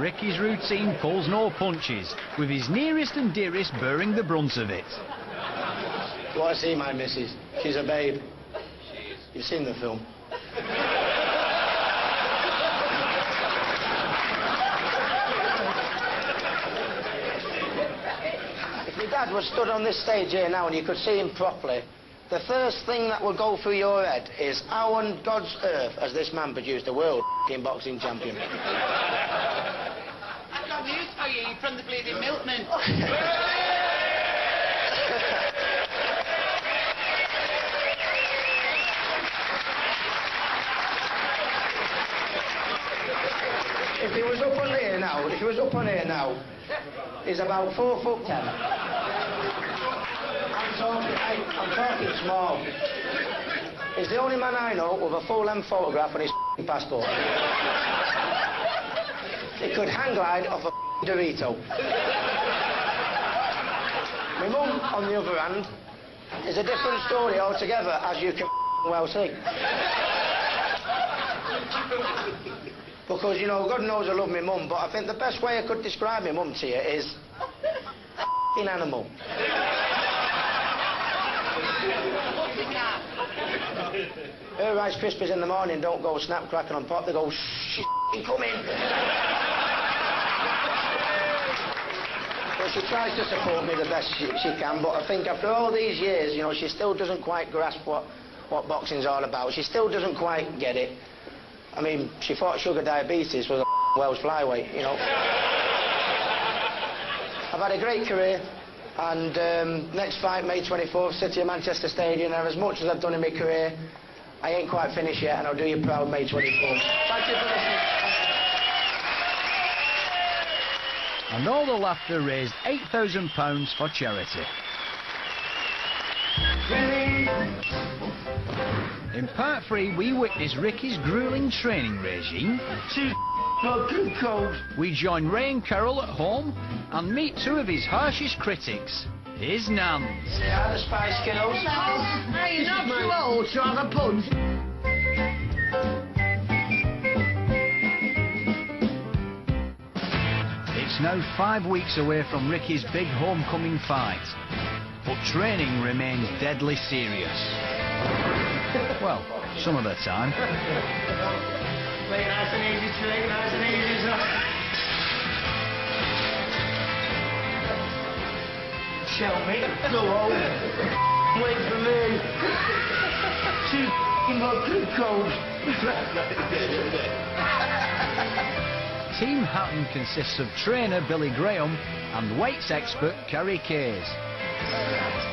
Ricky's routine pulls no punches, with his nearest and dearest bearing the brunt of it. You want to see my missus? She's a babe. You've seen the film. If my dad was stood on this stage here now and you could see him properly, the first thing that will go through your head is how on God's earth has this man produced a world boxing champion? I've got news for you, you're from the bleeding milkman. If he was up on here now, he's about 4'10". I'm talking small. He's the only man I know with a full-length photograph on his passport. He could hang glide off a Dorito. My mum, on the other hand, is a different story altogether, as you can well see. Because, you know, God knows I love my mum, but I think the best way I could describe my mum to you is an animal. Her Rice Krispies in the morning don't go snap crackling on pop, they go shh, come in. Well, she tries to support me the best she can, but I think after all these years, you know, she still doesn't quite grasp what boxing's all about. She still doesn't quite get it. I mean, she thought sugar diabetes was a Welsh flyweight, you know. I've had a great career, and next fight, May 24th, City of Manchester Stadium, and as much as I've done in my career, I ain't quite finished yet, and I'll do you proud May 24th. Thank you for listening. And all the laughter raised £8,000 for charity. In part 3, we witness Ricky's gruelling training regime. We join Ray and Carol at home and meet two of his harshest critics, his nans. Say hi, the Spice Girls. Are you not too old to have a punch? It's now 5 weeks away from Ricky's big homecoming fight, but training remains deadly serious. Well, some of the time. Play nice and easy, Trey, nice and easy, sir. Show me, go home. Wait for me. Too vodka cold. Team Hatton consists of trainer Billy Graham and weights expert Kerry Kays.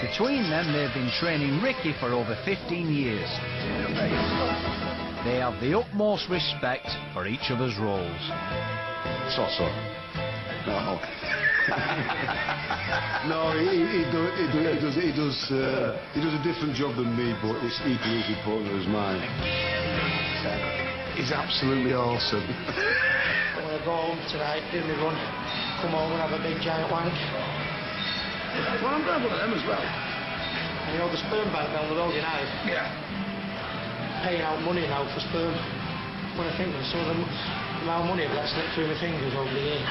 Between them, they've been training Ricky for over 15 years. They have the utmost respect for each other's roles. So. No. No, he does a different job than me, but it's equally as important as mine. He's absolutely awesome. I'm going to go home tonight, do my run, come home and have a big giant wank. Well, I'm glad one of them as well. And you know the sperm bank down the road in Hyde? Yeah. Paying out money now for sperm. When I think of some of the amount of money that slipped through my fingers over the year.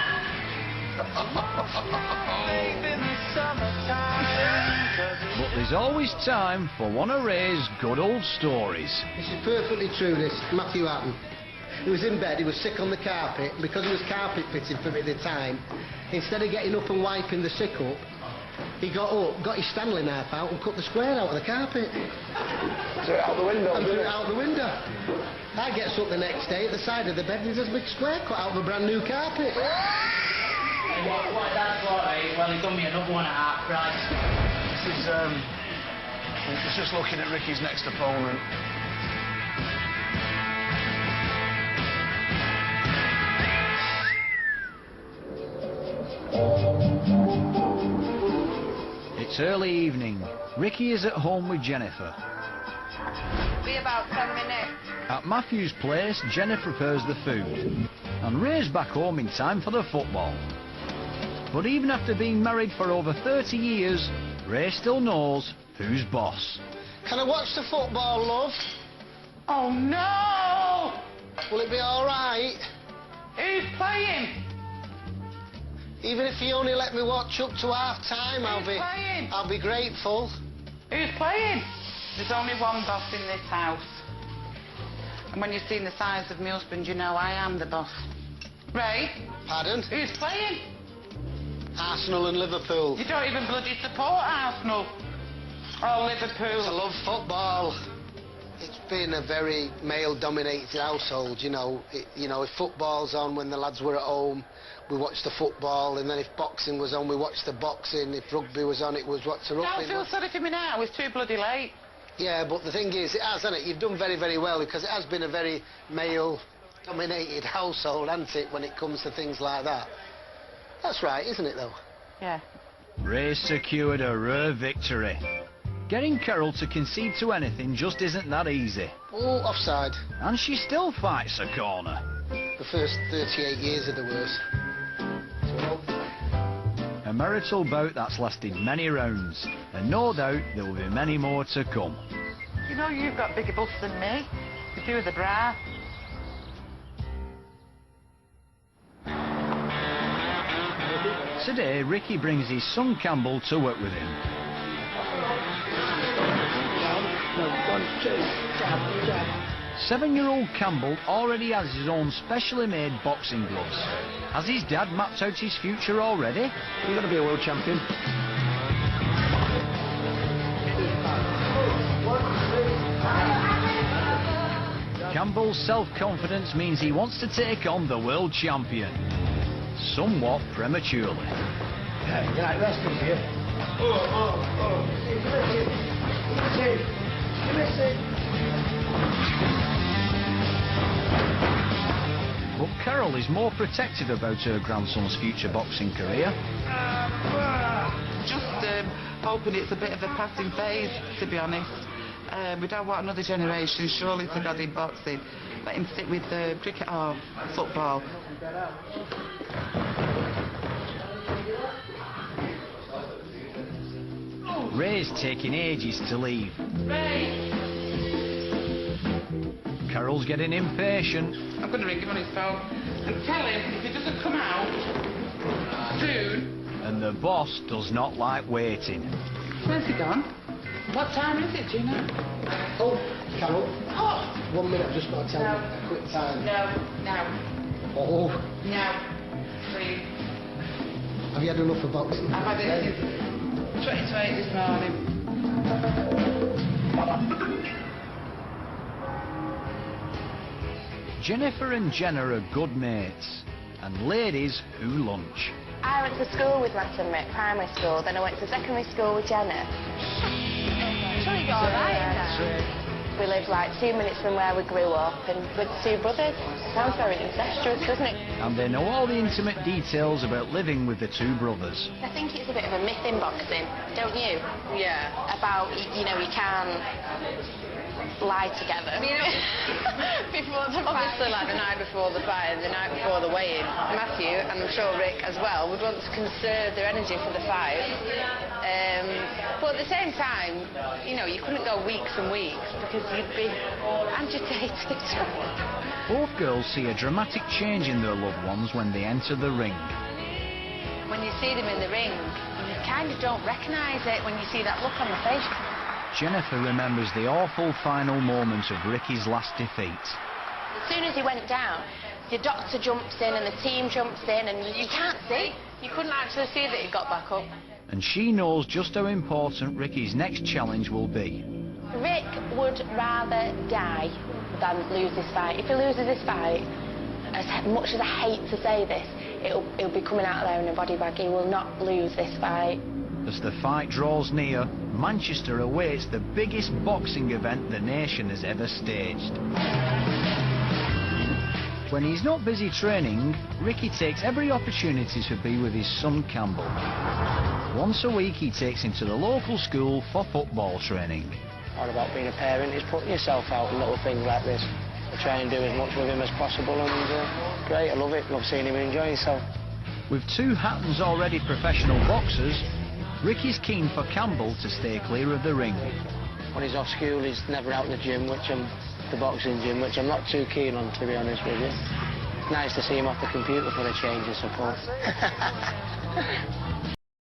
But there's always time for one of Ray's good old stories. This is perfectly true, this. Matthew Hatton. He was in bed, he was sick on the carpet. Because he was carpet fitting for me at the time, instead of getting up and wiping the sick up, he got up, got his Stanley knife out and cut the square out of the carpet. Threw it out the window. And threw it out the window. I gets up the next day at the side of the bed and there's a big square cut out of a brand new carpet. What that's for, eh? Well, he done me another one at half price. This is, it's just looking at Ricky's next opponent. It's early evening. Ricky is at home with Jennifer. Be about 10 minutes. At Matthew's place, Jennifer prepares the food. And Ray's back home in time for the football. But even after being married for over 30 years, Ray still knows who's boss. Can I watch the football, love? Oh, no! Will it be all right? Who's playing? Even if you only let me watch up to half-time, I'll be grateful. Who's playing? There's only one boss in this house. And when you've seen the size of my husband, you know I am the boss. Ray? Pardon? Who's playing? Arsenal and Liverpool. You don't even bloody support Arsenal. Or Liverpool. I love football. It's been a very male-dominated household, you know. If football's on when the lads were at home, we watched the football, and then if boxing was on, we watched the boxing. If rugby was on, it was watch the rugby. Don't feel sorry for me now. It's too bloody late. Yeah, but the thing is, it has, hasn't it? You've done very, very well, because it has been a very male-dominated household, hasn't it, when it comes to things like that? That's right, isn't it, though? Yeah. Ray secured a rare victory. Getting Carol to concede to anything just isn't that easy. Oh, offside. And she still fights a corner. The first 38 years are the worst. A marital bout that's lasted many rounds, and no doubt there will be many more to come. You know you've got bigger butts than me. You do with the bra. Today, Ricky brings his son Campbell to work with him. 7-year-old Campbell already has his own specially made boxing gloves. Has his dad mapped out his future already? You're going to be a world champion. Campbell's self-confidence means he wants to take on the world champion. Somewhat prematurely. Yeah, you're like resting here. But Carol is more protective about her grandson's future boxing career. Just hoping it's a bit of a passing phase, to be honest. We don't want another generation, surely, to God in boxing. Let him stick with cricket or football. Ray's taking ages to leave. Ray! Carol's getting impatient. I'm going to ring him on his phone and tell him if he doesn't come out soon. And the boss does not like waiting. Where's he gone? What time is it, do you know? Oh, Carol. Oh! 1 minute, I've just got to tell you a quick time. No. Oh. No. Please. Have you had enough of boxing? I've had it since 20 to 8 this morning. Jennifer and Jenna are good mates, and ladies who lunch. I went to school with Matt and Mick, primary school, then I went to secondary school with Jenna. Sure you got alright. We lived like 2 minutes from where we grew up, and with 2 brothers. Sounds very incestuous, doesn't it? And they know all the intimate details about living with the 2 brothers. I think it's a bit of a myth in boxing, don't you? Yeah. About, you know, you can't lie together. Before the Obviously, like the night before the fight and the night before the weigh-in, Matthew, and I'm sure Rick as well, would want to conserve their energy for the fight. But at the same time, you know, you couldn't go weeks and weeks because you'd be agitated. Both girls see a dramatic change in their loved ones when they enter the ring. When you see them in the ring, you kind of don't recognise it when you see that look on the face. Jennifer remembers the awful final moment of Ricky's last defeat. As soon as he went down, the doctor jumps in and the team jumps in and you can't see. You couldn't actually see that he got back up. And she knows just how important Ricky's next challenge will be. Rick would rather die than lose this fight. If he loses this fight, as much as I hate to say this, it'll be coming out there in a body bag. He will not lose this fight. As the fight draws near, Manchester awaits the biggest boxing event the nation has ever staged. When he's not busy training, Ricky takes every opportunity to be with his son Campbell. Once a week he takes him to the local school for football training. All about being a parent is putting yourself out in little things like this. I try and do as much with him as possible, and great, I love it. Love seeing him enjoy himself. With 2 Hattons already professional boxers, Ricky's keen for Campbell to stay clear of the ring. When he's off school, he's never out in the gym, the boxing gym, which I'm not too keen on, to be honest with you. Nice to see him off the computer for a change, I suppose.